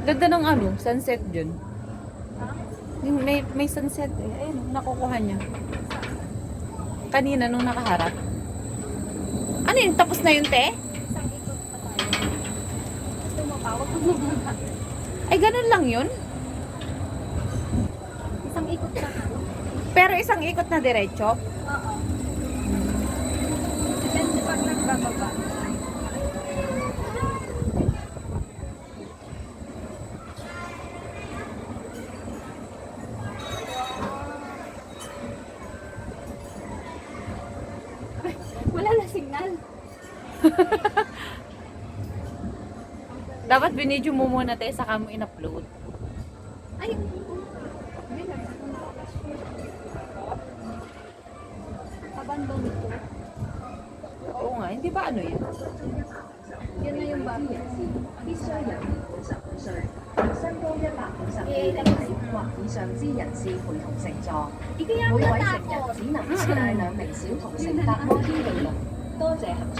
Ganda ng ano, sunset dyan. May sunset eh. Ayun, nakukuha niya. Kanina nung nakaharap. Ano yun? Tapos na yun, te? Isang ikot pa tayo. Gusto mo pa? Huwag mo muna. Ay, ganun lang yun? Isang ikot pa na. Pero isang ikot na diretso? Oo. Depende pag nagbababa. Wala na signal. Dapat binidyo mo muna, te, saka mo in-upload. Ay! Abandon ito. Oo nga, hindi ba ano yun? Yun na yung bakit. 必須人年滿15歲，身高152厘米或以上之人士陪同乘坐。每位成人只能攜帶2名小童乘搭摩天輪。多謝合作。